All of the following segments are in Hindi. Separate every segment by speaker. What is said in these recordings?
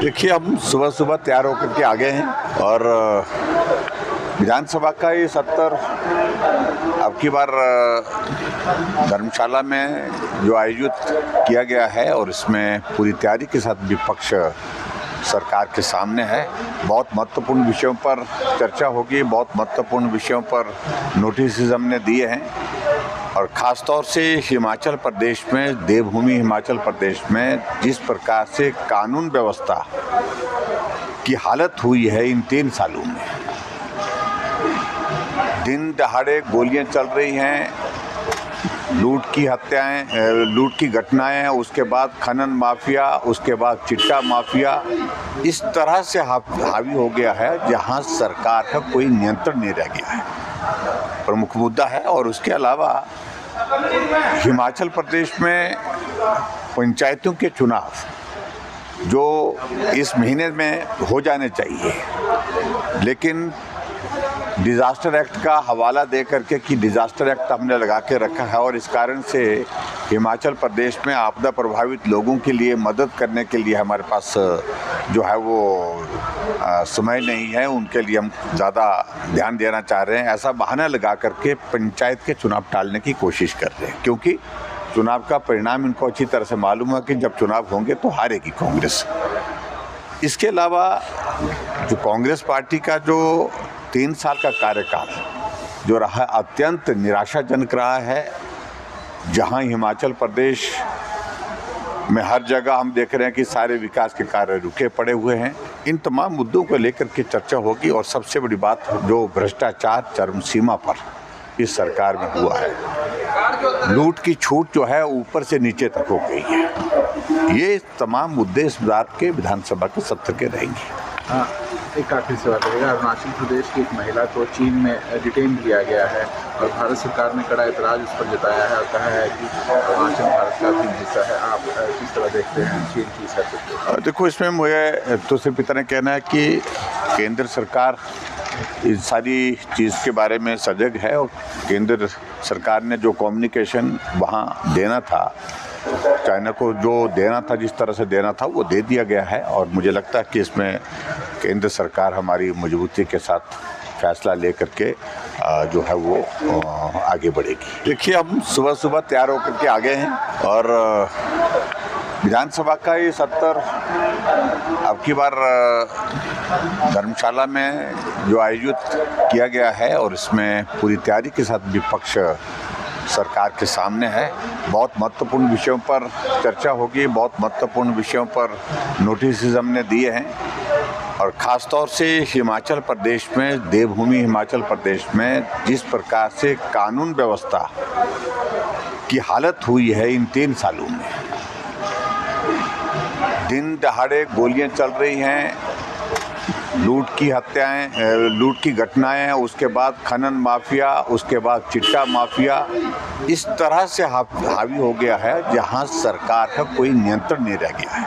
Speaker 1: देखिए, हम सुबह सुबह तैयार होकर के आ गए हैं और विधानसभा का ये सत्र अब की बार धर्मशाला में जो आयोजित किया गया है और इसमें पूरी तैयारी के साथ विपक्ष सरकार के सामने है। बहुत महत्वपूर्ण विषयों पर चर्चा होगी, बहुत महत्वपूर्ण विषयों पर नोटिस हमने दिए हैं और ख़ास तौर से हिमाचल प्रदेश में, देवभूमि हिमाचल प्रदेश में जिस प्रकार से कानून व्यवस्था की हालत हुई है इन 3 सालों में, दिन दहाड़े गोलियां चल रही हैं, लूट की घटनाएं हैं, उसके बाद खनन माफिया, उसके बाद चिट्टा माफिया इस तरह से हावी हो गया है जहां सरकार का कोई नियंत्रण नहीं रह गया है, प्रमुख मुद्दा है। और उसके अलावा हिमाचल प्रदेश में पंचायतों के चुनाव जो इस महीने में हो जाने चाहिए, लेकिन डिज़ास्टर एक्ट का हवाला दे करके कि डिज़ास्टर एक्ट हमने लगा के रखा है और इस कारण से हिमाचल प्रदेश में आपदा प्रभावित लोगों के लिए मदद करने के लिए हमारे पास जो है वो समय नहीं है, उनके लिए हम ज़्यादा ध्यान देना चाह रहे हैं। ऐसा बहाना लगा करके पंचायत के चुनाव टालने की कोशिश कर रहे हैं, क्योंकि चुनाव का परिणाम इनको अच्छी तरह से मालूम है कि जब चुनाव होंगे तो हारेगी कांग्रेस। इसके अलावा जो कांग्रेस पार्टी का जो 3 साल का कार्यकाल जो रहा है अत्यंत निराशाजनक रहा है, जहां हिमाचल प्रदेश में हर जगह हम देख रहे हैं कि सारे विकास के कार्य रुके पड़े हुए हैं। इन तमाम मुद्दों को लेकर के चर्चा होगी और सबसे बड़ी बात जो भ्रष्टाचार चरम सीमा पर इस सरकार में हुआ है, लूट की छूट जो है ऊपर से नीचे तक हो गई है। ये तमाम मुद्दे इस बार के विधानसभा के सत्र के रहेंगे।
Speaker 2: एक आखिरी सवाल रहेगा। अरुणाचल प्रदेश की एक महिला को चीन में डिटेन किया गया है और भारत सरकार ने कड़ा एतराज़ उस पर जताया है और कहा है कि अरुणाचल भारत का भी हिस्सा है। आप किस तरह देखते हैं चीन की इस हरकत को?
Speaker 1: देखो, इसमें मुझे तो सिर्फ इतना कहना है कि केंद्र सरकार इस सारी चीज़ के बारे में सजग है और केंद्र सरकार ने जो कम्युनिकेशन वहाँ देना था, चाइना को जो देना था, जिस तरह से देना था वो दे दिया गया है और मुझे लगता है कि इसमें केंद्र सरकार हमारी मजबूती के साथ फैसला लेकर के जो है वो आगे बढ़ेगी। देखिए, हम सुबह सुबह तैयार होकर के आ गए हैं और विधानसभा का ये सत्र अब की बार धर्मशाला में जो आयोजित किया गया है और इसमें पूरी तैयारी के साथ विपक्ष सरकार के सामने है। बहुत महत्वपूर्ण विषयों पर चर्चा होगी, बहुत महत्वपूर्ण विषयों पर नोटिस हमने दिए हैं और ख़ास तौर से हिमाचल प्रदेश में, देवभूमि हिमाचल प्रदेश में जिस प्रकार से कानून व्यवस्था की हालत हुई है इन 3 सालों में, दिन दहाड़े गोलियां चल रही हैं, लूट की घटनाएं हैं, उसके बाद खनन माफिया, उसके बाद चिट्टा माफिया इस तरह से हावी हो गया है जहां सरकार का कोई नियंत्रण नहीं रह गया है,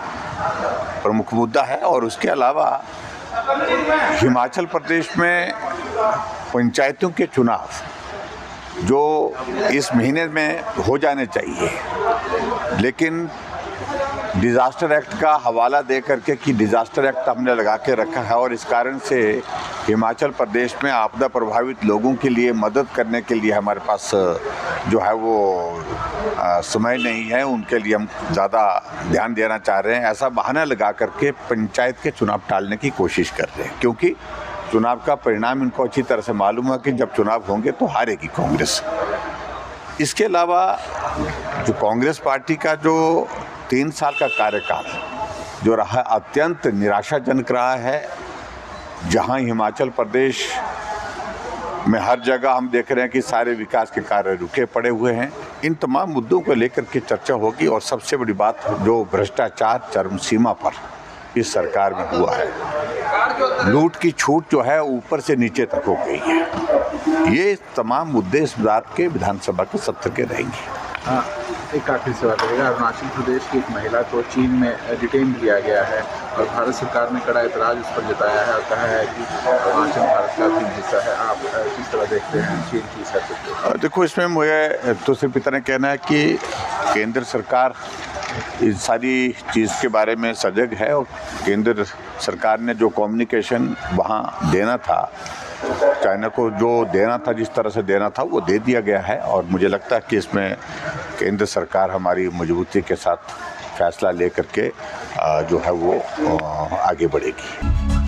Speaker 1: प्रमुख मुद्दा है। और उसके अलावा हिमाचल प्रदेश में पंचायतों के चुनाव जो इस महीने में हो जाने चाहिए, लेकिन डिज़ास्टर एक्ट का हवाला दे करके कि डिज़ास्टर एक्ट हमने लगा के रखा है और इस कारण से हिमाचल प्रदेश में आपदा प्रभावित लोगों के लिए मदद करने के लिए हमारे पास जो है वो समय नहीं है, उनके लिए हम ज़्यादा ध्यान देना चाह रहे हैं। ऐसा बहाना लगा करके पंचायत के चुनाव टालने की कोशिश कर रहे हैं, क्योंकि चुनाव का परिणाम इनको अच्छी तरह से मालूम है कि जब चुनाव होंगे तो हारेगी कांग्रेस। इसके अलावा जो कांग्रेस पार्टी का जो 3 साल का कार्यकाल जो रहा है अत्यंत निराशाजनक रहा है, जहां हिमाचल प्रदेश में हर जगह हम देख रहे हैं कि सारे विकास के कार्य रुके पड़े हुए हैं। इन तमाम मुद्दों को लेकर के चर्चा होगी और सबसे बड़ी बात जो भ्रष्टाचार चरम सीमा पर इस सरकार में हुआ है, लूट की छूट जो है ऊपर से नीचे तक हो गई है। ये तमाम मुद्दे इस बार के विधानसभा के सत्र के रहेंगे।
Speaker 2: एक आखिरी सवाल रहेगा। अरुणाचल प्रदेश की एक महिला को चीन में डिटेन किया गया है और भारत सरकार ने कड़ा एतराज़ उस पर जताया है और कहा है कि अरुणाचल भारत का भी हिस्सा है। आप किस तरह देखते हैं चीन की इस हरकत को?
Speaker 1: देखो, इसमें मुझे तो सिर्फ इतना कहना है कि केंद्र सरकार इस सारी चीज़ के बारे में सजग है और केंद्र सरकार ने जो कम्युनिकेशन वहाँ देना था, चाइना को जो देना था, जिस तरह से देना था वो दे दिया गया है। और मुझे लगता है कि इसमें केंद्र सरकार हमारी मजबूती के साथ फैसला लेकर के जो है वो आगे बढ़ेगी।